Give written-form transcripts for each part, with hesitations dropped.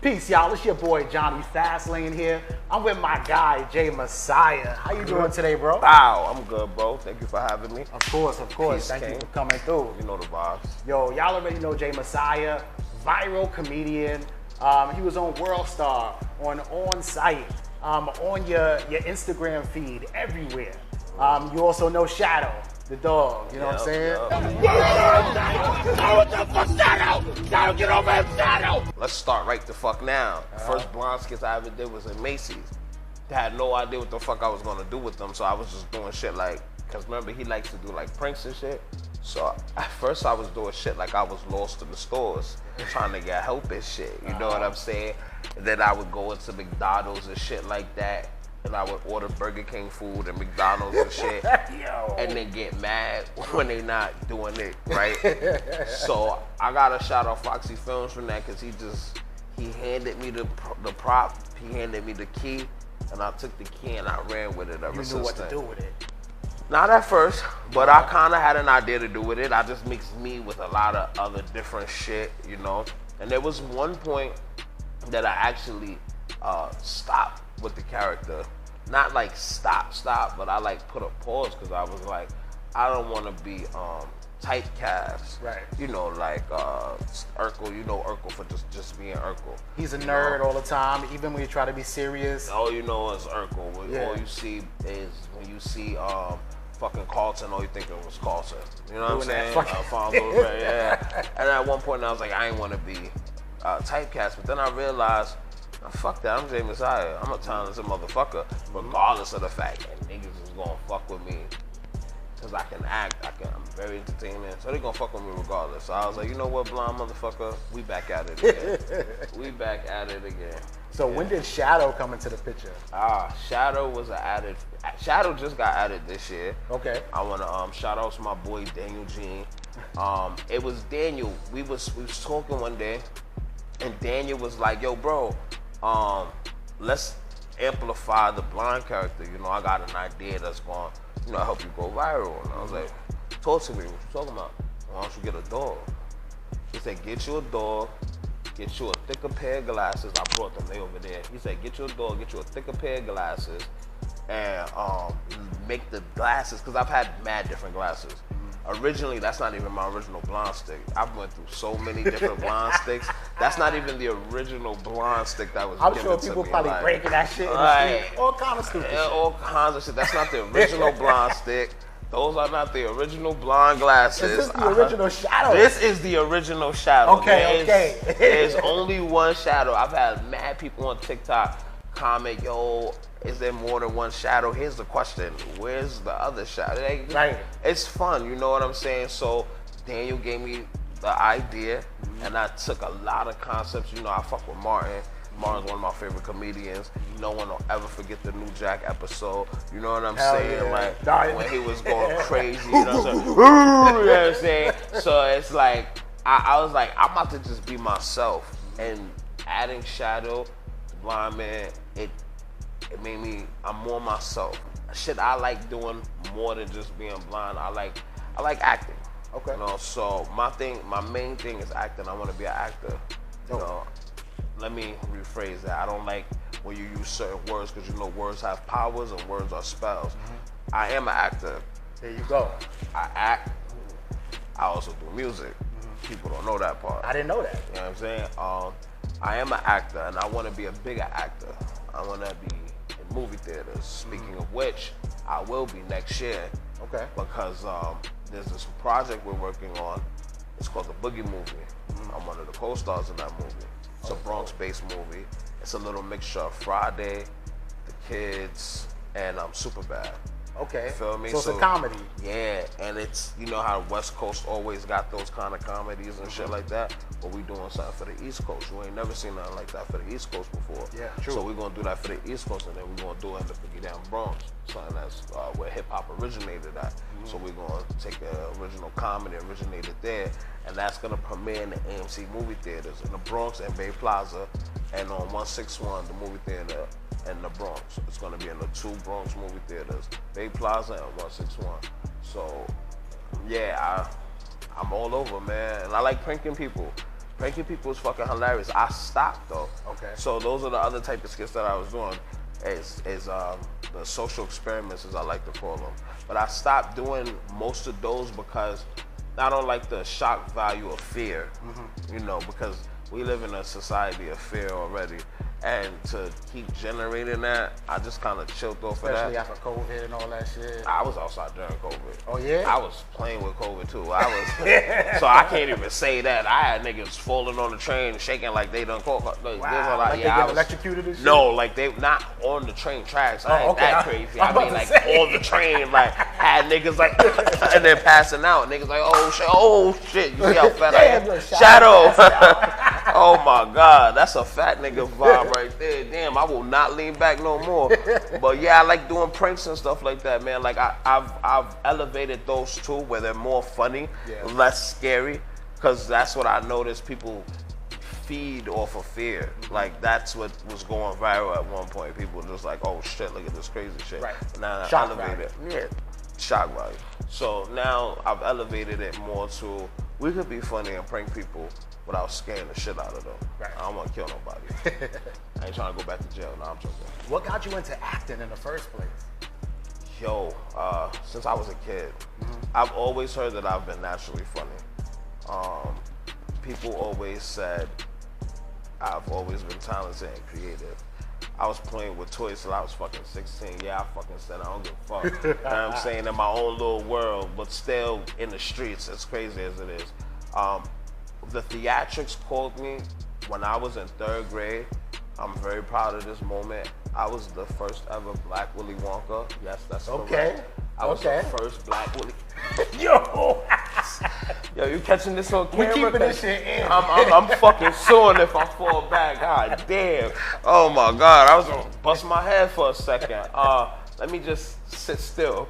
Peace, y'all. It's your boy Jonny Fastlane here. I'm with my guy Jay Massiah. How you doing today, bro? Wow, I'm good, bro. Thank you for having me. Of course. Peace, Thank King. you for coming through. You know the vibes. Yo, y'all already know Jay Massiah, viral comedian. He was on World Star, on site, on your Instagram feed, everywhere. You also know Shadow, the dog. You know what I'm saying? Shadow, get over him, Shadow! Let's start right the fuck now. The first blonde skits I ever did was in Macy's. I had no idea what the fuck I was gonna do with them, so I was just doing shit like, cause remember he likes to do like pranks and shit. So at first I was doing shit like I was lost in the stores, trying to get help and shit. You know what I'm saying? And then I would go into McDonald's and shit like that. And I would order Burger King food and McDonald's and shit, and then get mad when they not doing it right. So I got a shout out Foxy Films from that, cause he handed me the prop, he handed me the key, and I took the key and I ran with it ever since then. You knew what to do with it. Not at first, but I kind of had an idea to do with it. I just mixed me with a lot of other different shit, you know. And there was one point that I actually stopped with the character. Not like stop, but I like put a pause because I was like, I don't want to be typecast. Right. You know, like Urkel, you know Urkel for just being Urkel. He's a nerd all the time, even when you try to be serious. All you know is Urkel. Yeah. All you see is when you see fucking Carlton, all you think of was Carlton. You know what I'm saying? Alfonso, yeah. And at one point I was like, I ain't want to be typecast, but then I realized, fuck that, I'm Jay Massiah. I'm a talented motherfucker, regardless of the fact that niggas is gonna fuck with me. Cause I can act, I'm very entertaining, so they gonna fuck with me regardless. So I was like, you know what, blonde motherfucker, we back at it again. We back at it again. So when did Shadow come into the picture? Shadow Shadow just got added this year. Okay. I wanna shout out to my boy Daniel Jean. It was Daniel, we was talking one day, and Daniel was like, yo bro, let's amplify the blonde character. You know, I got an idea that's going to, help you go viral. And I was like, talk to me, what you talking about? Why don't you get a dog? He said, get you a dog, get you a thicker pair of glasses. I brought them, they over there. He said, get you a dog, get you a thicker pair of glasses, and make the glasses, because I've had mad different glasses. Originally, that's not even my original blonde stick. I've went through so many different blonde sticks. That's not even the original blonde stick that was given to me. I'm sure people probably breaking that shit in the street. All kind of stupid shit. All kinds of shit. That's not the original blonde stick. Those are not the original blonde glasses. This is the original Shadow. This is the original Shadow. Okay. There's only one Shadow. I've had mad people on TikTok comment, yo, is there more than one Shadow? Here's the question, where's the other Shadow? Right. It's fun, you know what I'm saying? So Daniel gave me the idea, and I took a lot of concepts. You know, I fuck with Martin. Martin's one of my favorite comedians. No one will ever forget the New Jack episode. You know what I'm saying? Yeah. Like when he was going crazy, you know what I'm saying? You know what I'm saying? So it's like, I was like, I'm about to just be myself. And adding Shadow, Blind Man, it made me, I'm more myself. Shit I like doing more than just being blind. I like acting. Okay. You know, so my main thing is acting. I want to be an actor. You know, let me rephrase that. I don't like when you use certain words, because you know words have powers and words are spells. I am an actor. There you go. I act. I also do music. People don't know that part. I didn't know that. You know what I'm saying? I am an actor, and I want to be a bigger actor. I want to be in movie theaters. Speaking of which, I will be next year. Okay. Because there's this project we're working on. It's called The Boogie Movie. I'm one of the co-stars in that movie. It's a Bronx-based movie. It's a little mixture of Friday, The Kids, and Superbad. Okay. Feel me? So it's a comedy. Yeah, and it's, you know how West Coast always got those kind of comedies and shit like that, but we doing something for the East Coast. You ain't never seen nothing like that for the East Coast before. Yeah, true. So we're gonna do that for the East Coast, and then we're gonna do it in the Boogie Down Bronx, something that's where hip hop originated at. So we're gonna take the original comedy originated there, and that's gonna premiere in the AMC movie theaters in the Bronx and Bay Plaza, and on 161, the movie theater in the Bronx. It's gonna be in the 2 Bronx movie theaters, Bay Plaza and 161. So yeah, I'm all over, man, and I like pranking people. Pranking people is fucking hilarious. I stopped though. Okay. So those are the other type of skits that I was doing. Is the social experiments, as I like to call them. But I stopped doing most of those because I don't like the shock value of fear. You know, because we live in a society of fear already. And to keep generating that, I just kind of chilled off of that. Especially after COVID and all that shit. I was outside during COVID. Oh, yeah? I was playing with COVID, too. I was, so I can't even say that. I had niggas falling on the train, shaking like they done caught. Like, Wow, like they get electrocuted and shit? No, like they not on the train tracks. I ain't okay. that crazy. I mean, like, on the train, like, had niggas, like, and then passing out. Niggas like, oh, shit. You see how fat I am? Shadow. Oh, my God. That's a fat nigga vibe right there. Damn, I will not lean back no more. But yeah, I like doing pranks and stuff like that, man. Like I've elevated those too, where they're more funny, less scary, because that's what I noticed. People feed off of fear. Like that's what was going viral at one point. People just like, oh shit, look at this crazy shit. Right. Now I Shock elevated value. it. Yeah, shock value. So now I've elevated it more to we could be funny and prank people without scaring the shit out of them. Right. I don't want to kill nobody. I ain't trying to go back to jail. No, I'm joking. What got you into acting in the first place? Yo, since I was a kid, I've always heard that I've been naturally funny. People always said I've always been talented and creative. I was playing with toys till I was fucking 16. Yeah, I fucking said I don't give a fuck. You know what I'm saying? In my own little world, but still in the streets, as crazy as it is. The theatrics called me when I was in 3rd grade. I'm very proud of this moment. I was the first ever Black Willy Wonka. Yes, that's correct. I was the first Black Willy. Yo, you catching this on camera? we keeping this shit in. I'm fucking suing if I fall back. God damn. Oh my God, I was gonna bust my head for a second. Let me just sit still.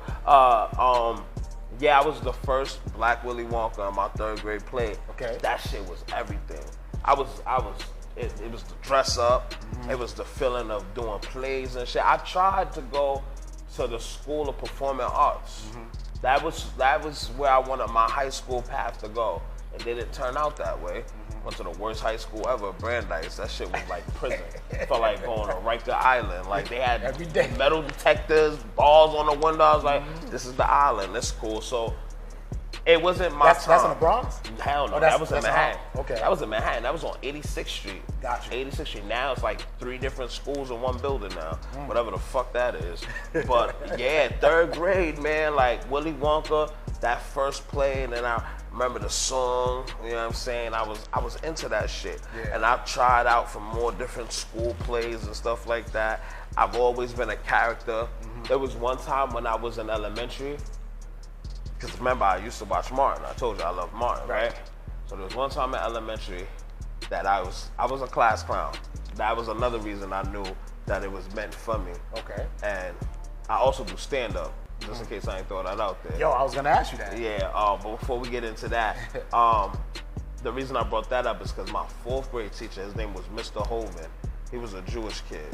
Yeah, I was the first Black Willy Wonka in my 3rd grade play. Okay. That shit was everything. It was the dress up. It was the feeling of doing plays and shit. I tried to go to the School of Performing Arts. That was where I wanted my high school path to go. It didn't turn out that way. Went to the worst high school ever, Brandeis. That shit was like prison. It felt like going to Riker Island. Like they had Every day. metal detectors, balls on the window. I was like, this is the island. That's cool. So it wasn't my time. That's in the Bronx? Hell no, Oh, that was in Manhattan. Okay. That was in Manhattan. That was on 86th Street. Gotcha. 86th Street. Now it's like 3 different schools in one building now. Whatever the fuck that is. But yeah, 3rd grade, man, like Willy Wonka, that first play, and then I remember the song, you know what I'm saying? I was into that shit. Yeah. And I tried out for more different school plays and stuff like that. I've always been a character. There was one time when I was in elementary, because remember, I used to watch Martin. I told you I love Martin, right? So there was one time in elementary that I was a class clown. That was another reason I knew that it was meant for me. Okay. And I also do stand-up, just in case I ain't throw that out there. Yo, I was gonna ask you that. Yeah, but before we get into that, the reason I brought that up is because my 4th grade teacher, his name was Mr. Hovind. He was a Jewish kid.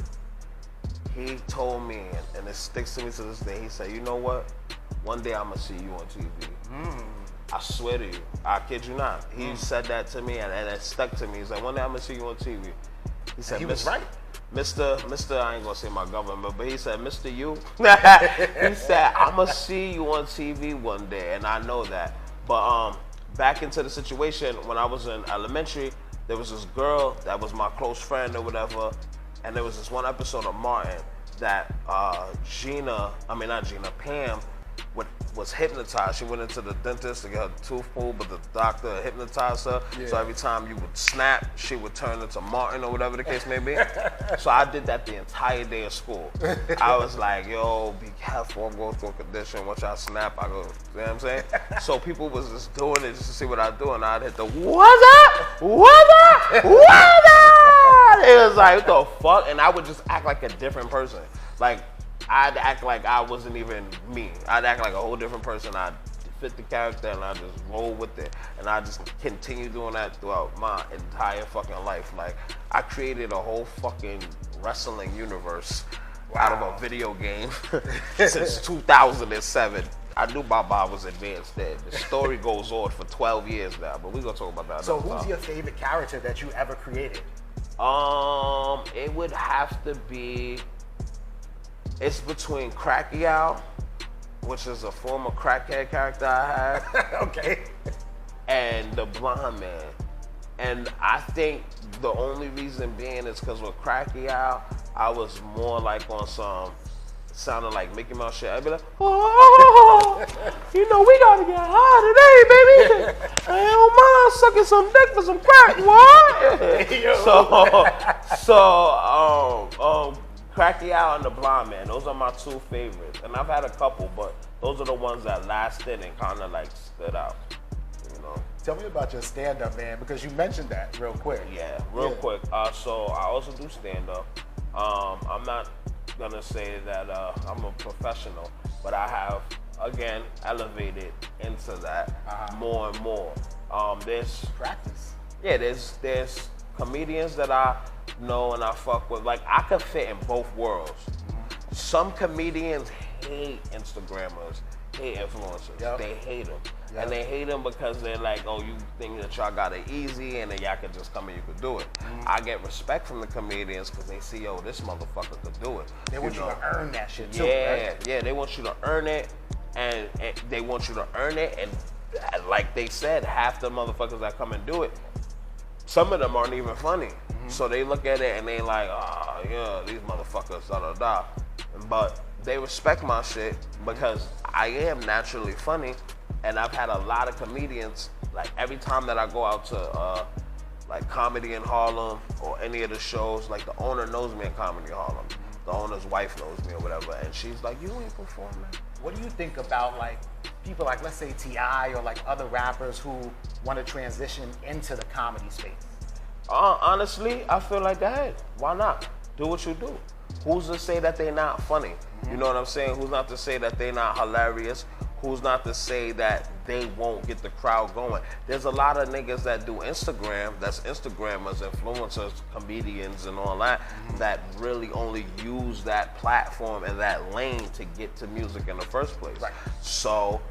He told me, and it sticks to me to this day, he said, you know what? One day I'm gonna see you on TV. I swear to you, I kid you not. He said that to me, and it stuck to me. He's like, one day I'm gonna see you on TV. He said, he was right. Mr. I ain't gonna say my government, but he said, Mr. You. He said, I'm gonna see you on TV one day, and I know that. But back into the situation, when I was in elementary, there was this girl that was my close friend or whatever, and there was this one episode of Martin that Pam was hypnotized. She went into the dentist to get her tooth pulled, but the doctor hypnotized her. Yeah. So every time you would snap, she would turn into Martin or whatever the case may be. So I did that the entire day of school. I was like, yo, be careful, I'm going through a condition. Once I snap, I go, you know what I'm saying? So people was just doing it just to see what I do, and I'd hit the, what's up? What's up? What's up? It was like, what the fuck? And I would just act like a different person. Like, I'd act like I wasn't even me. I'd act like a whole different person. I'd fit the character and I just roll with it. And I just continue doing that throughout my entire fucking life. Like, I created a whole fucking wrestling universe out of a video game since 2007. I knew Baba was advanced then. The story goes on for 12 years now, but we're gonna talk about that. So who's your favorite character that you ever created? It would have to be. It's between Crackyow, which is a former crackhead character I had. Okay. And the Blonde Man. And I think the only reason being is because with Crackyow, I was more like on some sounding like Mickey Mouse shit. I'd be like, oh, you know, we gotta get high today, baby. I don't mind sucking some dick for some crack, what? so Crackyow and the Blonde Man, those are my two favorites. And I've had a couple, but those are the ones that lasted and kind of like stood out, you know. Tell me about your stand-up, man, because you mentioned that real quick. Yeah, real quick. So I also do stand-up. I'm not gonna say that I'm a professional, but I have, again, elevated into that more and more. There's practice. Yeah, there's comedians that I know and I fuck with. Like, I could fit in both worlds. Some comedians hate Instagrammers, hate influencers. Yep. They hate them. Yep. And they hate them because they're like, oh, you think that y'all got it easy and then y'all can just come and you could do it. I get respect from the comedians because they see, yo, this motherfucker could do it. They want you to earn that shit too, yeah, right? Yeah, they want you to earn it, and they want you to earn it, and like they said, half the motherfuckers that come and do it, some of them aren't even funny. So they look at it and they like, oh, yeah, these motherfuckers, da-da-da. But they respect my shit because I am naturally funny, and I've had a lot of comedians, like every time that I go out to like Comedy in Harlem or any of the shows, like the owner knows me in Comedy in Harlem. The owner's wife knows me or whatever, and she's like, you ain't performing. What do you think about like people like, let's say T.I. or like other rappers who want to transition into the comedy space? Honestly, I feel like, go ahead. Why not? Do what you do. Who's to say that they're not funny? You know what I'm saying? Who's not to say that they're not hilarious? Who's not to say that they won't get the crowd going? There's a lot of niggas that do Instagram, that's Instagrammers, influencers, comedians, and all that, that really only use that platform and that lane to get to music in the first place. Right. So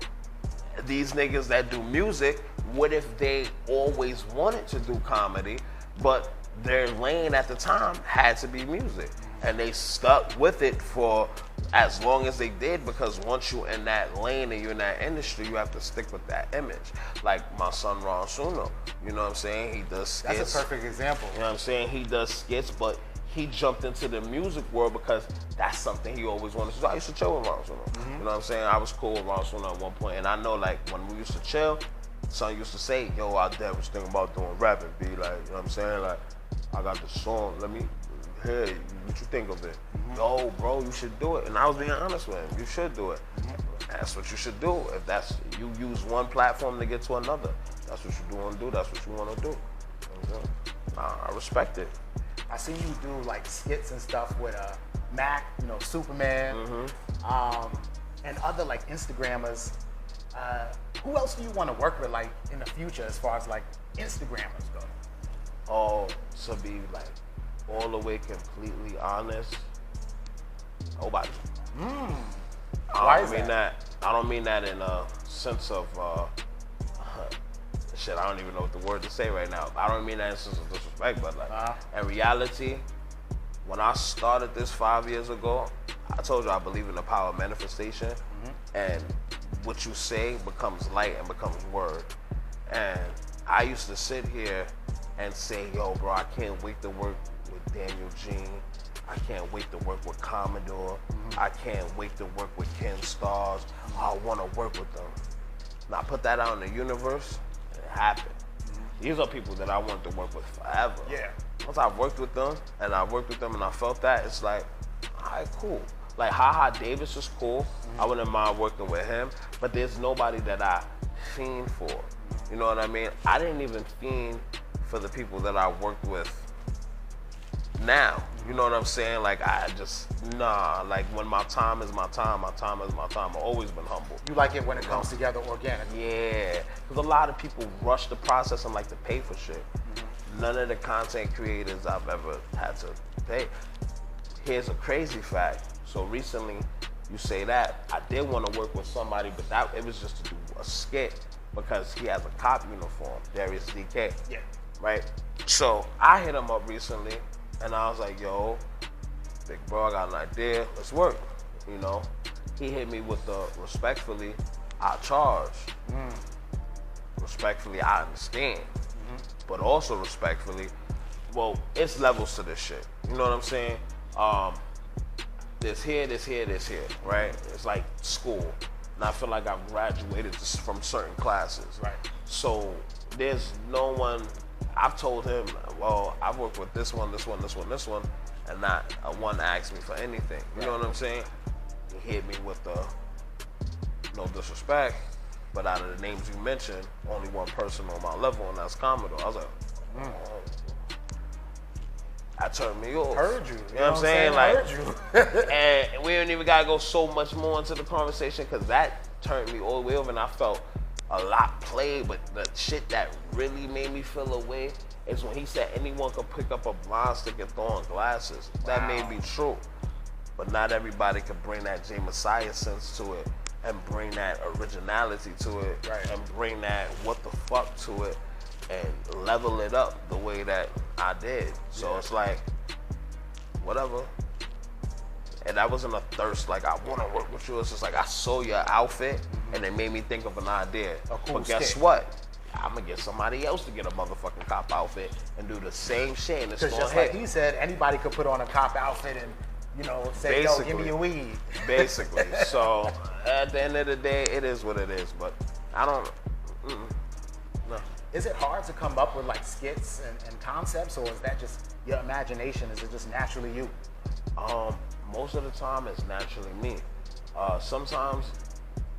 these niggas that do music, what if they always wanted to do comedy, but their lane at the time had to be music? And they stuck with it for as long as they did, because once you're in that lane and you're in that industry, you have to stick with that image. Like my son Ron Suno, you know what I'm saying? He does skits. That's a perfect example. You know what I'm saying? He does skits, but he jumped into the music world because that's something he always wanted to do. I used to chill with Ron Suno. You know what I'm saying? I was cool with Ron Suno at one point, and I know like when we used to chill, son used to say, yo, I was thinking about doing rapping, be like, you know what I'm saying? Like, I got this song, let me hear it. What you think of it? Yo, bro, you should do it. And I was being honest with him. You should do it. That's what you should do. If that's, you use one platform to get to another, that's what you want to do. That's what you want to do. I respect it. I see you do like skits and stuff with Mac, you know, Superman, and other like Instagrammers. Who else do you want to work with like in the future as far as like Instagrammers go? Oh, to be like all the way completely honest, nobody. Why is that? I don't mean that in a sense of shit. I don't even know what the word to say right now. I don't mean that in a sense of disrespect, but like in reality, when I started this 5 years ago, I told you I believe in the power of manifestation, and what you say becomes light and becomes word. And I used to sit here and say, yo, bro, I can't wait to work with Daniel Jean. I can't wait to work with Commodore. I can't wait to work with Ken Stars. I want to work with them. And I put that out in the universe, and it happened. These are people that I want to work with forever. Yeah. Once I've worked with them, and I worked with them, and I felt that, it's like, all right, cool. Like, Haha Davis is cool. I wouldn't mind working with him, but there's nobody that I fiend for. You know what I mean? I didn't even fiend for the people that I worked with now. You know what I'm saying? Like, I just, like when my time is my time, my time is my time. I've always been humble. You like it when it comes together organically? Yeah, because a lot of people rush the process and like to pay for shit. None of the content creators I've ever had to pay. Here's a crazy fact. So recently, you say that. I did want to work with somebody, but it was just to do a skit because he has a cop uniform, Darius DK. Yeah. Right? So I hit him up recently, and I was like, yo, big bro, I got an idea. Let's work. You know? He hit me with the respectfully, I charge. Respectfully, I understand. But also respectfully, well, it's levels to this shit. You know what I'm saying? There's here, right? It's like school. And I feel like I've graduated from certain classes. Right. So there's no one, I've told him, well, I've worked with this one, and not one asked me for anything. You know what I'm saying? He hit me with the, no disrespect, but out of the names you mentioned, only one person on my level, and that's Commodore. I was like, oh. That turned me off. Heard you. You know what I'm saying? Like, heard you. and we don't even gotta go so much more into the conversation because that turned me all the way over, and I felt a lot played. But the shit that really made me feel away is when he said anyone could pick up a blind stick and throw on glasses. That may be true, but not everybody could bring that J Massiah sense to it and bring that originality to it, right, and bring that what the fuck to it and level it up the way that I did. So it's like, whatever. And that wasn't a thirst, like I want to work with you. It's just like I saw your outfit and it made me think of an idea. But guess what? I'm gonna get somebody else to get a motherfucking cop outfit and do the same shit. And it's Because just like he said, anybody could put on a cop outfit and, you know, say, basically, yo, give me your weed. Basically. So at the end of the day, it is what it is. But I don't, no. Is it hard to come up with like skits and concepts, or is that just your imagination? Is it just naturally you? Most of the time it's naturally me. Sometimes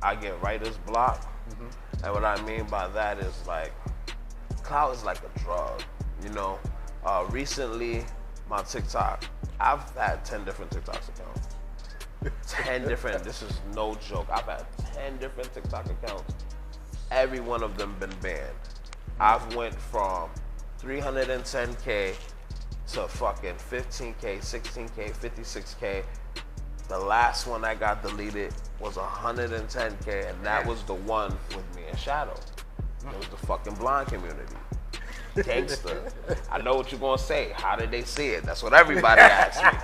I get writer's block. And what I mean by that is like, clout is like a drug, you know? Recently, my TikTok, I've had 10 different TikTok accounts. 10 different, this is no joke. I've had 10 different TikTok accounts. Every one of them been banned. I've went from 310K to fucking 15K, 16K, 56K. The last one I got deleted was 110K, and that was the one with me and Shadow. It was the fucking blind community. Gangster. I know what you're gonna say. How did they see it? That's what everybody asks me.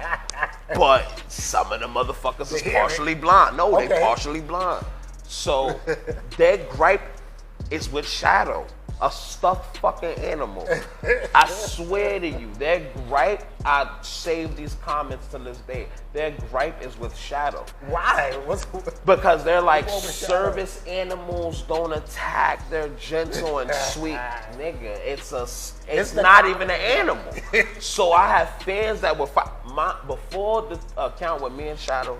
But some of the motherfuckers is partially blind. No, they partially blind. So their gripe is with Shadow. A stuffed fucking animal. I swear to you, their gripe, I save these comments to this day. Their gripe is with Shadow. Why? Because they're like, service animals don't attack. They're gentle and sweet. Nigga, it's not even an animal. So I have fans that were before the account with me and Shadow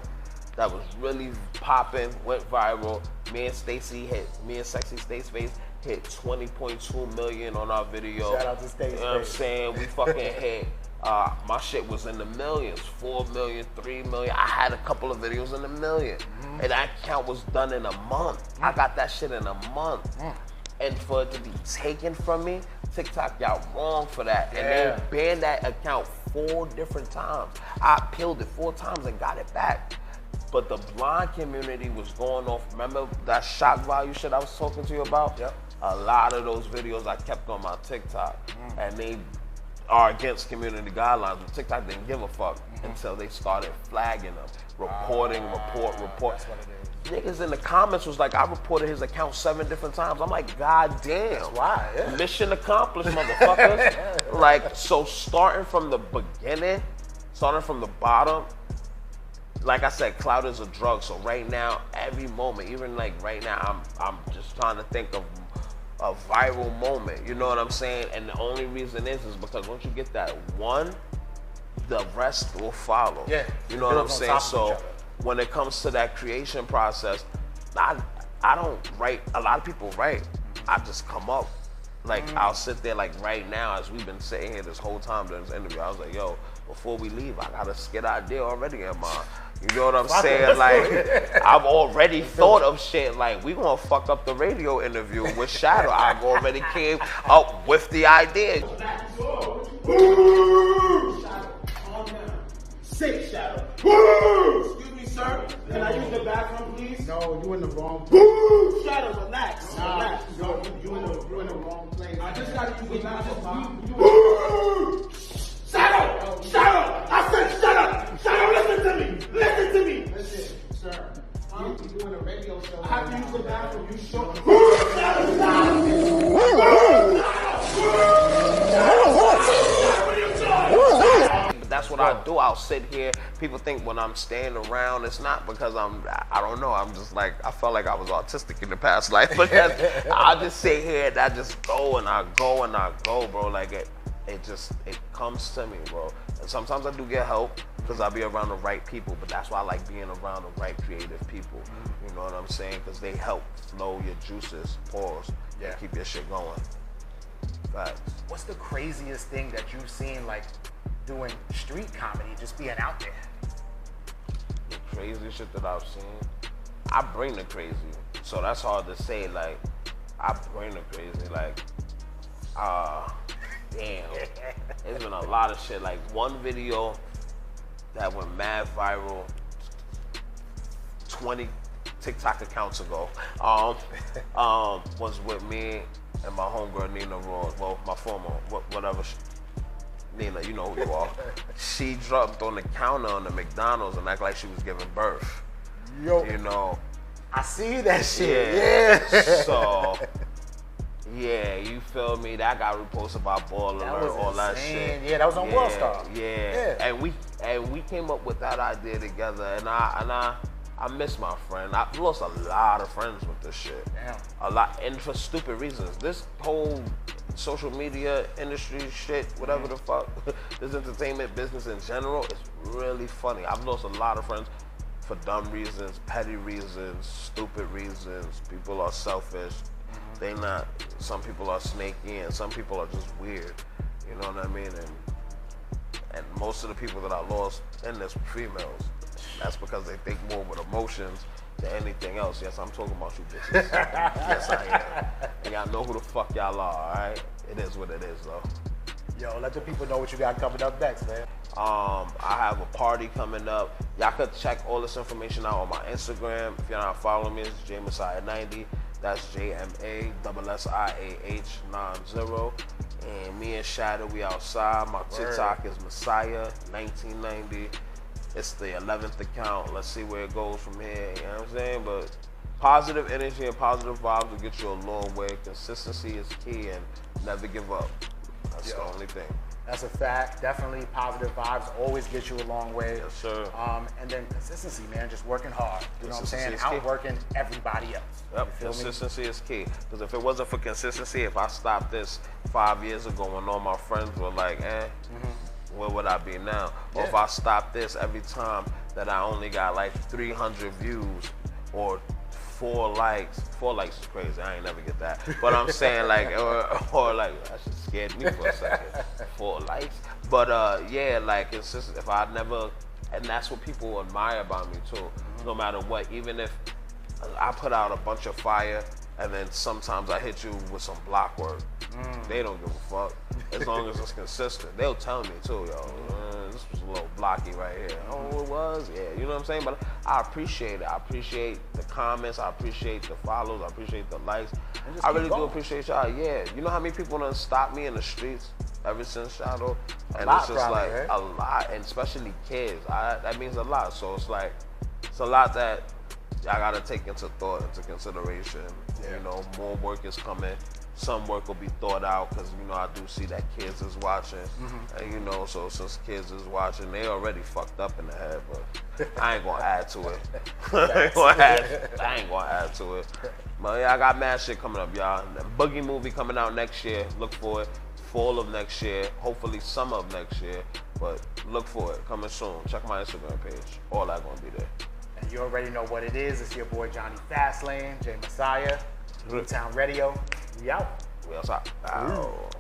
that was really popping, went viral. Me and Sexy Staceface hit 20.2 million on our video. Shout out to Staceface. You know what I'm saying? We fucking hit, my shit was in the millions, 4 million, 3 million. I had a couple of videos in the million. And that count was done in a month. I got that shit in a month. And for it to be taken from me, TikTok got wrong for that. And they banned that account 4 different times. I appealed it 4 times and got it back. But the blind community was going off. Remember that shock value shit I was talking to you about? Yep. A lot of those videos I kept on my TikTok. And they are against community guidelines. But TikTok didn't give a fuck until they started flagging them. Reporting, report. That's what it is. Niggas in the comments was like, I reported his account 7 different times. I'm like, God damn. That's why, yeah. Mission accomplished, motherfuckers. Like, so starting from the beginning, starting from the bottom, like I said, clout is a drug. So right now, every moment, even like right now, I'm just trying to think of a viral moment. You know what I'm saying? And the only reason is because once you get that one, the rest will follow. Yeah. You know what I'm saying? So when it comes to that creation process, I don't write. A lot of people write. I just come up. Like I'll sit there like right now as we've been sitting here this whole time during this interview. I was like, yo, before we leave, I got a skit idea already in mind. You know what I'm saying? Like, I've already thought of shit. Like, we gonna fuck up the radio interview with Shadow. I've already came up with the idea. Shadow, calm down. Say Shadow. Excuse me, sir. Can I use the bathroom, please? No, you in the wrong place. Shut up, relax. Relax. You in the wrong place. I just gotta use the bathroom. Shut up! Shut up! I said shut up! Shut up! Listen to me! Listen to me! Listen, sir. You doing a radio show. I have to use the bathroom. You show. That's what I do. I'll sit here. People think when I'm staying around, it's not because I don't know. I'm just like, I felt like I was autistic in the past life. Because I just sit here and I just go and I go and I go, bro. Like it comes to me, bro. And sometimes I do get help because I be around the right people. But that's why I like being around the right creative people. You know what I'm saying? Because they help flow your juices, pause, and keep your shit going. Facts. What's the craziest thing that you've seen, like, doing street comedy, just being out there? The crazy shit that I've seen, I bring the crazy. So that's hard to say. Like, I bring the crazy. Like, damn. There's been a lot of shit. Like, one video that went mad viral 20 TikTok accounts ago was with me and my homegirl Nina Ross. Well, my former, whatever. Nina, you know who you are. She dropped on the counter on the McDonald's and act like she was giving birth. Yo, you know. I see that shit. Yeah. So, yeah, you feel me? That got reposted by Ball Alert, all that shit. Yeah, that was on World Star. Yeah. And we came up with that idea together, and I miss my friend. I've lost a lot of friends with this shit. Damn. A lot, and for stupid reasons. This whole social media industry shit, whatever the fuck, this entertainment business in general is really funny. I've lost a lot of friends for dumb reasons, petty reasons, stupid reasons. People are selfish. They not. Some people are snaky, and some people are just weird. You know what I mean? And most of the people that I lost in this were females. That's because they think more with emotions than anything else. Yes, I'm talking about you bitches. Yes, I am. And y'all know who the fuck y'all are, alright? It is what it is, though. Yo, let the people know what you got coming up next, man. I have a party coming up. Y'all could check all this information out on my Instagram. If you're not following me, it's JMassiah90. That's JMASSIAH 90. And me and Shadow, we outside. My TikTok is Massiah1990. It's the 11th account. Let's see where it goes from here. You know what I'm saying? But positive energy and positive vibes will get you a long way. Consistency is key, and never give up. That's the only thing. That's a fact. Definitely positive vibes always get you a long way. Yes, sir. And then consistency, man, just working hard. You know what I'm saying? Outworking everybody else. Yep, consistency is key. Because if it wasn't for consistency, if I stopped this 5 years ago when all my friends were like, where would I be now? Or if I stopped this every time that I only got like 300 views or 4 likes. 4 likes is crazy. I ain't never get that. But I'm saying like, or like, that shit scared me for a second. 4 likes. But yeah, like it's just, if I never, and that's what people admire about me too. No matter what, even if I put out a bunch of fire and then sometimes I hit you with some block work. They don't give a fuck. As long as it's consistent. They'll tell me too, yo, this was a little blocky right here. Oh, it was? Yeah, you know what I'm saying? But I appreciate it. I appreciate the comments. I appreciate the follows. I appreciate the likes. I really do appreciate y'all. Yeah, you know how many people done stopped me in the streets ever since Shadow? And it's just like a lot, and especially kids. That means a lot. So it's like, it's a lot that y'all gotta take into thought, into consideration. You know, more work is coming. Some work will be thought out because, you know, I do see that kids is watching. And, you know, so since kids is watching, they already fucked up in the head, but I ain't gonna add to it. I ain't gonna add to it. But yeah, I got mad shit coming up, y'all. The Boogie movie coming out next year. Look for it. Fall of next year. Hopefully summer of next year. But look for it. Coming soon. Check my Instagram page. All that gonna be there. And you already know what it is. It's your boy Jonny Fastlane, J Massiah, Newtown Radio. We out. We outside. Ow.